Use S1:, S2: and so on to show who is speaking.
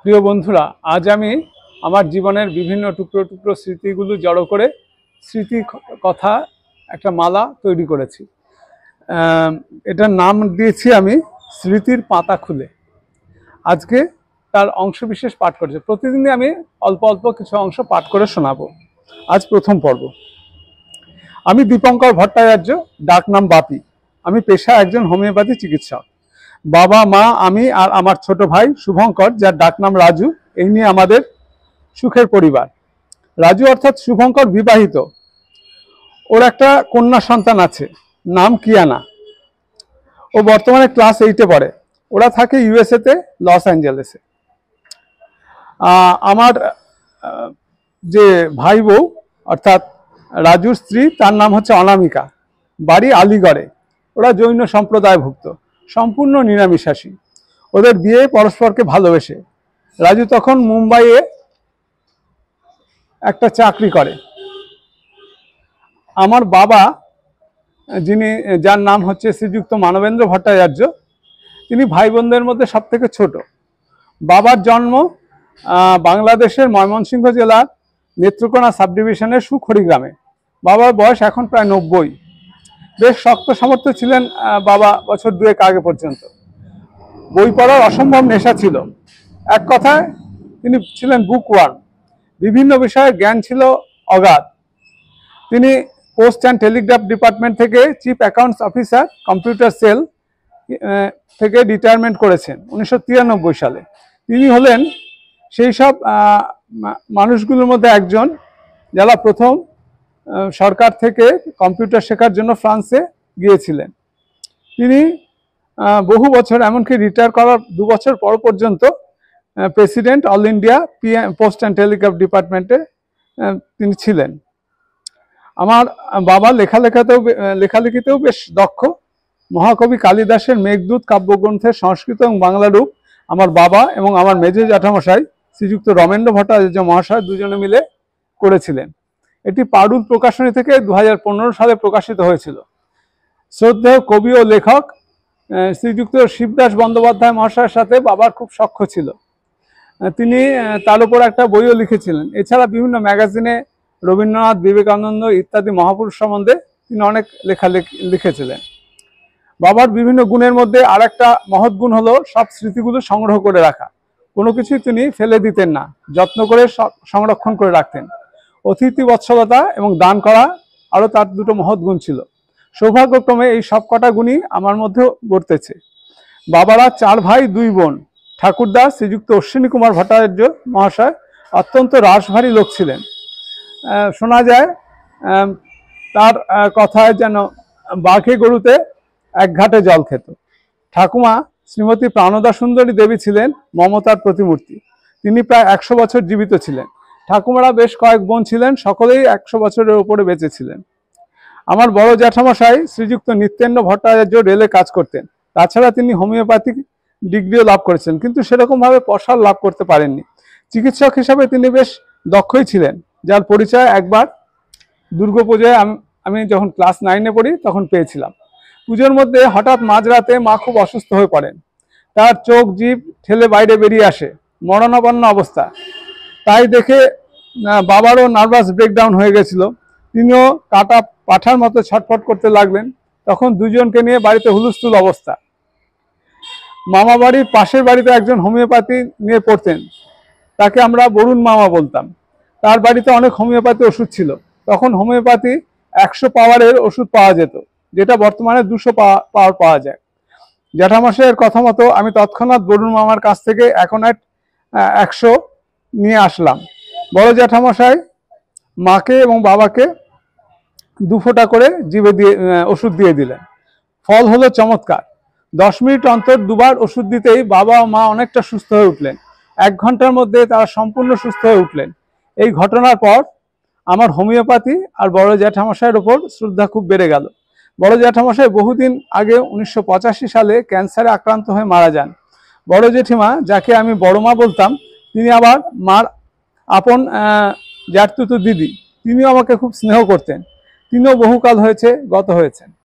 S1: প্রিয় বন্ধুরা, আজ আমি আমার জীবনের বিভিন্ন টুকরো টুকরো স্মৃতিগুলো জড়ো করে স্মৃতি কথা একটা মালা তৈরি করেছি। এটার নাম দিয়েছি আমি স্মৃতির পাতা খুলে। আজকে তার অংশবিশেষ পাঠ করেছি। প্রতিদিনই আমি অল্প অল্প কিছু অংশ পাঠ করে শোনাবো। আজ প্রথম পর্ব। আমি দীপঙ্কর ভট্টাচার্য, ডাক নাম বাপি। আমি পেশা একজন হোমিওপ্যাথি চিকিৎসক। বাবা, মা, আমি আর আমার ছোট ভাই শুভঙ্কর, যার ডাক নাম রাজু, এই নিয়ে আমাদের সুখের পরিবার। রাজু অর্থাৎ শুভঙ্কর বিবাহিত। ওর একটা কন্যা সন্তান আছে, নাম কিয়ানা। ও বর্তমানে ক্লাস 8-এ পড়ে। ওরা থাকে ইউএসএতে, লস অ্যাঞ্জেলেসে। আমার যে ভাই বউ অর্থাৎ রাজুর স্ত্রী, তার নাম হচ্ছে অনামিকা, বাড়ি আলিগড়ে। ওরা জৈন সম্প্রদায়ভুক্ত, সম্পূর্ণ নিরামিষাশী। ওদের বিয়ে পরস্পরকে ভালোবেসে। রাজু তখন মুম্বাইয়ে একটা চাকরি করে। আমার বাবা, যার নাম হচ্ছে শ্রীযুক্ত মানবেন্দ্র ভট্টাচার্য, তিনি ভাই বোনদের মধ্যে সব থেকে ছোট। বাবার জন্ম বাংলাদেশের ময়মনসিংহ জেলার নেত্রকোনা সাব ডিভিশনের সুখড়ি গ্রামে। বাবার বয়স এখন প্রায় 90। বেশ শক্ত সামর্থ্য ছিলেন বাবা বছর 2 আগে পর্যন্ত। বই পড়ার অসম্ভব নেশা ছিল। এক কথায় তিনি ছিলেন বুকওয়ার্ম। বিভিন্ন বিষয়ে জ্ঞান ছিল অগাধ। তিনি পোস্ট অ্যান্ড টেলিগ্রাফ ডিপার্টমেন্ট থেকে chief accounts officer, computer cell থেকে রিটায়ারমেন্ট করেছেন 1993 সালে। তিনি হলেন সেই সব মানুষগুলোর মধ্যে একজন যারা প্রথম সরকার থেকে কম্পিউটার শেখার জন্য ফ্রান্সে গিয়েছিলেন। তিনি বহু বছর, এমনকি রিটায়ার করার 2 বছর পর পর্যন্ত president all India post and Telegraph ডিপার্টমেন্টে তিনি ছিলেন। আমার বাবা লেখালেখিতেও বেশ দক্ষ। মহাকবি কালিদাসের মেঘদূত কাব্যগ্রন্থের সংস্কৃত এবং বাংলা রূপ আমার বাবা এবং আমার মেজো জ্যাঠামশাই শ্রীযুক্ত রমেন্দ্র ভট্টাচার্য মহাশয় দুজনে মিলে করেছিলেন। এটি পারুল প্রকাশনী থেকে 2015 সালে প্রকাশিত হয়েছিল। শ্রদ্ধেয় কবি ও লেখক শ্রীযুক্ত শিবদাস বন্দ্যোপাধ্যায় মহাশয়ের সাথে বাবার খুব সখ্য ছিল। তিনি তার উপর একটা বইও লিখেছিলেন। এছাড়া বিভিন্ন ম্যাগাজিনে রবীন্দ্রনাথ, বিবেকানন্দ ইত্যাদি মহাপুরুষ সম্বন্ধে তিনি অনেক লেখা লিখেছিলেন। বাবার বিভিন্ন গুণের মধ্যে আর একটা মহৎ গুণ হলো সব স্মৃতিগুলো সংগ্রহ করে রাখা। কোনো কিছুই তিনি ফেলে দিতেন না, যত্ন করে সংরক্ষণ করে রাখতেন। অতিথি বৎসলতা এবং দান করা আরও তার দুটো মহৎ গুণ ছিল। সৌভাগ্যক্রমে এই সব কটা গুণই আমার মধ্যে বর্তেছে। বাবারা 4 ভাই 2 বোন। ঠাকুরদা শ্রীযুক্ত অশ্বিনী কুমার ভট্টাচার্য মহাশয় অত্যন্ত রাশভারী লোক ছিলেন। শোনা যায় তার কথায় যেন বাঘে গরুতে এক ঘাটে জল খেত। ঠাকুমা শ্রীমতী প্রাণদা সুন্দরী দেবী ছিলেন মমতার প্রতিমূর্তি। তিনি প্রায় 100 বছর জীবিত ছিলেন। ঠাকুমারা বেশ কয়েক বোন ছিলেন, সকলেই 100 বছরের উপরে বেঁচে ছিলেন। আমার বড় জ্যাঠামশাই শ্রীযুক্ত নিত্যেন্দ্র ভট্টাচার্য রেলে কাজ করতেন। তাছাড়া তিনি হোমিওপ্যাথিক ডিগ্রিও লাভ করেছেন, কিন্তু সেরকমভাবে প্রসার লাভ করতে পারেননি। চিকিৎসক হিসাবে তিনি বেশ দক্ষই ছিলেন, যার পরিচয় একবার দুর্গাপূজায় আমি যখন ক্লাস 9-এ পড়ি তখন পেয়েছিলাম। পুজোর মধ্যে হঠাৎ মাঝরাতে মা খুব অসুস্থ হয়ে পড়েন। তার চোখ জিভ ঠেলে বাইরে বেরিয়ে আসে, মরণাপন্ন অবস্থা। তাই দেখে বাবারও নার্ভাস ব্রেকডাউন হয়ে গেছিল। তিনিও কাটা পাঠার মতো ছটফট করতে লাগলেন। তখন দুজনকে নিয়ে বাড়িতে হুলস্থুল অবস্থা। মামা বাড়ির পাশের বাড়িতে একজন হোমিওপ্যাথি নিয়ে পড়তেন, তাকে আমরা বরুণ মামা বলতাম। তার বাড়িতে অনেক হোমিওপ্যাথি ওষুধ ছিল। তখন হোমিওপ্যাথি 100 পাওয়ারের ওষুধ পাওয়া যেত, যেটা বর্তমানে 200 পাওয়ার পাওয়া যায়। জ্যাঠামশাইয়ের কথা মতো আমি তৎক্ষণাৎ বরুণ মামার কাছ থেকে অ্যাকোনাইট 100 নিয়ে আসলাম। বড় জ্যাঠামশাই মাকে এবং বাবাকে 2 ফোঁটা করে জিভে দিয়ে ওষুধ দিয়ে দিলেন। ফল হলো চমৎকার। 10 মিনিট অন্তর 2 বার ওষুধ দিতেই বাবা ও মা অনেকটা সুস্থ হয়ে উঠলেন। 1 ঘন্টার মধ্যে তারা সম্পূর্ণ সুস্থ হয়ে উঠলেন। এই ঘটনার পর আমার হোমিওপ্যাথি আর বড় জ্যাঠামশাইয়ের ওপর শ্রদ্ধা খুব বেড়ে গেল। বড় জ্যাঠামশাই বহুদিন আগে 1985 সালে ক্যান্সারে আক্রান্ত হয়ে মারা যান। বড় জেঠিমা, যাকে আমি বড় মা বলতাম, তিনি আবার মার আপন জ্যাঠতুতো দিদি। তিনিও আমাকে খুব স্নেহ করতেন। তিনিও বহুকাল হয়েছে গত হয়েছেন।